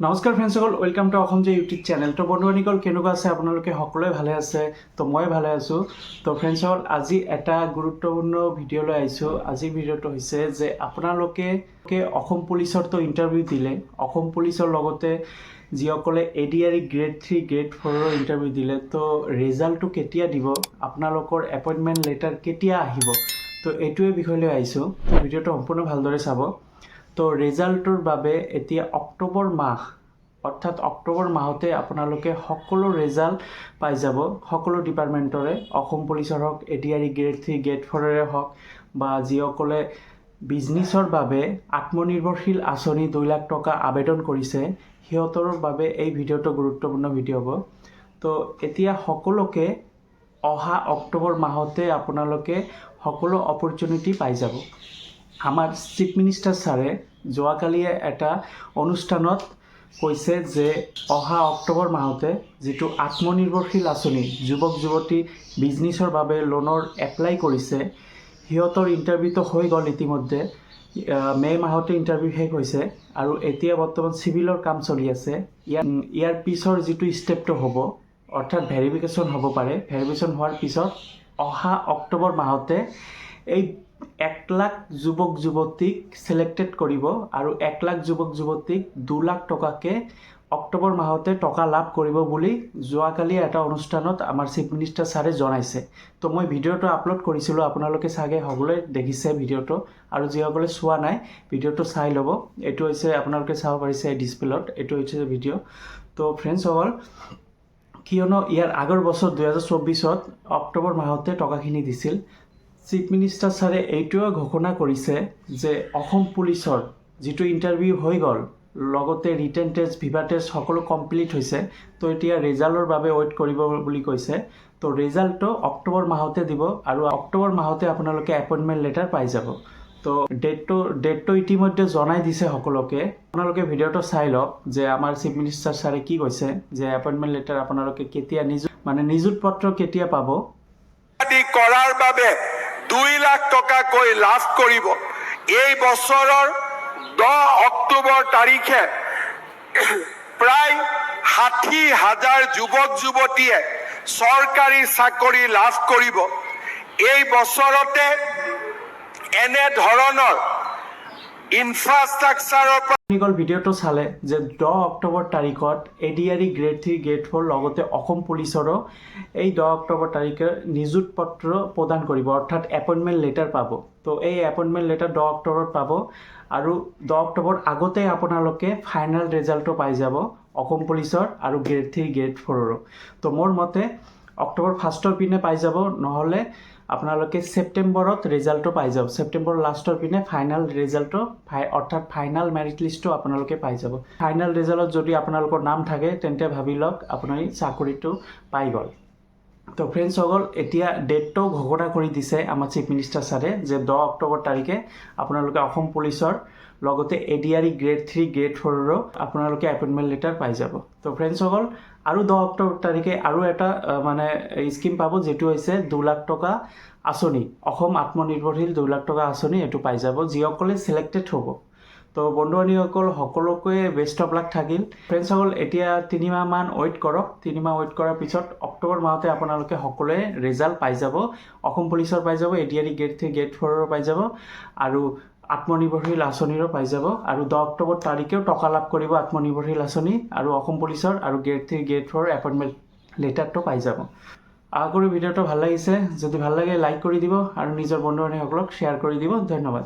নমস্কাৰ ফ্ৰেণ্ডসকল, welcome to Assam যে YouTube channel. তো বন্ধুসকল কেনেকুৱা আছে? আপোনালোকে সকলোৱে ভালে আছে? তো মই ভালে আছোঁ। তো ফ্ৰেণ্ডসকল আজি এটা গুৰুত্বপূৰ্ণ ভিডিঅ' লৈ আহিছোঁ। আজিৰ ভিডিঅ'টো হৈছে যে আপোনালোকে অসম পুলিচৰতো ইণ্টাৰভিউ দিলে, অসম পুলিচৰ লগতে যিসকলে ADRE গ্ৰেড 3 গ্ৰেড 4ৰ ইণ্টাৰভিউ দিলে, তো ৰিজাল্টটো কেতিয়া দিব, আপোনালোকৰ এপইণ্টমেণ্ট লেটাৰ কেতিয়া আহিব, তো এইটোৱে বিষয় লৈ আহিছোঁ। ভিডিঅ'টো সম্পূৰ্ণ ভালদৰে চাব। তো ৰিজাল্টৰ বাবে এতিয়া অক্টোবৰ মাহ অৰ্থাৎ অক্টোবৰ মাহতে আপোনালোকে সকলো ৰিজাল্ট পাই যাব, সকলো ডিপাৰ্টমেণ্টৰে, অসম পুলিচৰ হওক, ADRE গ্ৰেড 3 গ্ৰেড 4ৰে হওক, বা যিসকলে বিজনেছৰ বাবে আত্মনিৰ্ভৰশীল আঁচনি 2 লাখ টকা আবেদন কৰিছে সিহঁতৰ বাবে এই ভিডিঅ'টো গুৰুত্বপূৰ্ণ ভিডিঅ' হ'ব। তো এতিয়া সকলোকে অহা অক্টোবৰ মাহতে আপোনালোকে সকলো অপৰচুনিটি পাই যাব। আমাৰ চিফ মিনিষ্টাৰ ছাৰে যোৱাকালিয়ে এটা অনুষ্ঠানত কৈছে যে অহা অক্টোবৰ মাহতে যিটো আত্মনিৰ্ভৰশীল আঁচনি যুৱক যুৱতী বিজনেছৰ বাবে লোনৰ এপ্লাই কৰিছে সিহঁতৰ ইণ্টাৰভিউটো হৈ গ'ল ইতিমধ্যে। মে' মাহতে ইণ্টাৰভিউ শেষ হৈছে আৰু এতিয়া বৰ্তমান চিভিলৰ কাম চলি আছে। ইয়াৰ পিছৰ যিটো ষ্টেপটো হ'ব অৰ্থাৎ ভেৰিফিকেশ্যন হ'ব পাৰে। ভেৰিফিকেশ্যন হোৱাৰ পিছত অহা অক্টোবৰ মাহতে এই 1 লাখ যুৱক যুৱতীক ছিলেক্টেড কৰিব আৰু 1 লাখ যুৱক যুৱতীক 2 লাখ টকাকৈ অক্টোবৰ মাহতে টকা লাভ কৰিব বুলি যোৱাকালি এটা অনুষ্ঠানত আমাৰ চিফ মিনিষ্টাৰ ছাৰে জনাইছে। তো মই ভিডিঅ'টো আপলোড কৰিছিলোঁ, আপোনালোকে চাগে সকলোৱে দেখিছে ভিডিঅ'টো, আৰু যিসকলে চোৱা নাই ভিডিঅ'টো চাই ল'ব। এইটো হৈছে আপোনালোকে চাব পাৰিছে এই ডিছপ্লেত, এইটো হৈছে ভিডিঅ'। তো ফ্ৰেণ্ডছসকল, কিয়নো ইয়াৰ আগৰ বছৰ 2024ত অক্টোবৰ মাহতে টকাখিনি দিছিল। চিফ মিনিষ্টাৰ ছাৰে এইটোৱে ঘোষণা কৰিছে যে অসম পুলিচৰ যিটো ইণ্টাৰভিউ হৈ গ'ল, লগতে ৰিটেন টেষ্ট, ভিভা টেষ্ট সকলো কমপ্লিট হৈছে। তো এতিয়া ৰিজাল্টৰ বাবে ৱেইট কৰিব বুলি কৈছে। তো ৰিজাল্টটো অক্টোবৰ মাহতে দিব আৰু অক্টোবৰ মাহতে আপোনালোকে এপইণ্টমেণ্ট লেটাৰ পাই যাব। তো ডেটটো ইতিমধ্যে জনাই দিছে সকলোকে। আপোনালোকে ভিডিঅ'টো চাই লওক যে আমাৰ চিফ মিনিষ্টাৰ ছাৰে কি কৈছে, যে এপইণ্টমেণ্ট লেটাৰ আপোনালোকে কেতিয়া নিযুত পত্ৰ কেতিয়া পাব। কৰাৰ বাবে 2 লাখ টকাকৈ লাভ কৰিব। এই বছৰৰ 10 অক্টোবৰ তাৰিখে প্ৰায় 60,000 যুৱক যুৱতীয়ে চৰকাৰী চাকৰি লাভ কৰিব। এই বছৰতে এনে ধৰণৰ ইনফ্ৰাষ্ট্ৰাকচাৰৰ ভিডিঅ'টো চালে যে 10 অক্টোবৰ তাৰিখত ADRE গ্ৰেড 3 গ্ৰেড 4 লগতে অসম পুলিচৰো এই 10 অক্টোবৰ তাৰিখে নিযুত পত্ৰ প্ৰদান কৰিব, অৰ্থাৎ এপইণ্টমেণ্ট লেটাৰ পাব। তো এই এপইণ্টমেণ্ট লেটাৰ 10 অক্টোবৰত পাব আৰু 10 অক্টোবৰ আগতে আপোনালোকে ফাইনেল ৰিজাল্টটো পাই যাব অসম পুলিচৰ আৰু গ্ৰেড 3 গ্ৰেড 4ৰো। তো মোৰ মতে অক্টোবৰ 1ৰ পিনে পাই যাব, নহ'লে আপোনালোকে ছেপ্টেম্বৰত ৰিজাল্টটো পাই যাব। ছেপ্টেম্বৰ লাষ্টৰ পিনে ফাইনেল ৰিজাল্টটো অৰ্থাৎ ফাইনেল মেৰিট লিষ্টটো আপোনালোকে পাই যাব। ফাইনেল ৰিজাল্টত যদি আপোনালোকৰ নাম থাকে তেন্তে ভাবি লওক আপুনি চাকৰিটো পাই গ'ল। তো ফ্ৰেণ্ডছসকল, এতিয়া ডেটটো ঘোষণা কৰি দিছে আমাৰ চিফ মিনিষ্টাৰ ছাৰে যে 10 অক্টোবৰ তাৰিখে আপোনালোকে অসম পুলিচৰ লগতে ADRE গ্ৰেড 3 গ্ৰেড 4ৰো আপোনালোকে এপইণ্টমেণ্ট লেটাৰ পাই যাব। তো ফ্ৰেণ্ডছসকল, আৰু 10 অক্টোবৰ তাৰিখে আৰু এটা স্কিম পাব, যিটো হৈছে 2 লাখ টকা আঁচনি, অসম আত্মনিৰ্ভৰশীল 2 লাখ টকা আঁচনি। এইটো পাই যাব যিসকলে ছিলেক্টেড হ'ব। তো বন্ধু বান্ধৱীসকল সকলোকে বেষ্ট অফ লাক থাকিল। ফ্ৰেণ্ডছসকল, এতিয়া 3 মাহমান ৱেইট কৰক। 3 মাহ ৱেইট কৰাৰ পিছত অক্টোবৰ মাহতে আপোনালোকে সকলোৱে ৰিজাল্ট পাই যাব। অসম পুলিচৰ পাই যাব, ADRE গ্ৰেড 3 গ্ৰেড 4ৰো পাই যাব আৰু আত্মনিৰ্ভৰশীল আঁচনিৰো পাই যাব। আৰু 10 অক্টোবৰ তাৰিখেও টকা লাভ কৰিব আত্মনিৰ্ভৰশীল আঁচনি আৰু অসম পুলিচৰ আৰু গ্ৰেড 3 গ্ৰেড 4 এপইণ্টমেণ্ট লেটাৰটো পাই যাব। আশা কৰোঁ ভিডিঅ'টো ভাল লাগিছে। যদি ভাল লাগে লাইক কৰি দিব আৰু নিজৰ বন্ধু বান্ধৱীসকলক শ্বেয়াৰ কৰি দিব। ধন্যবাদ।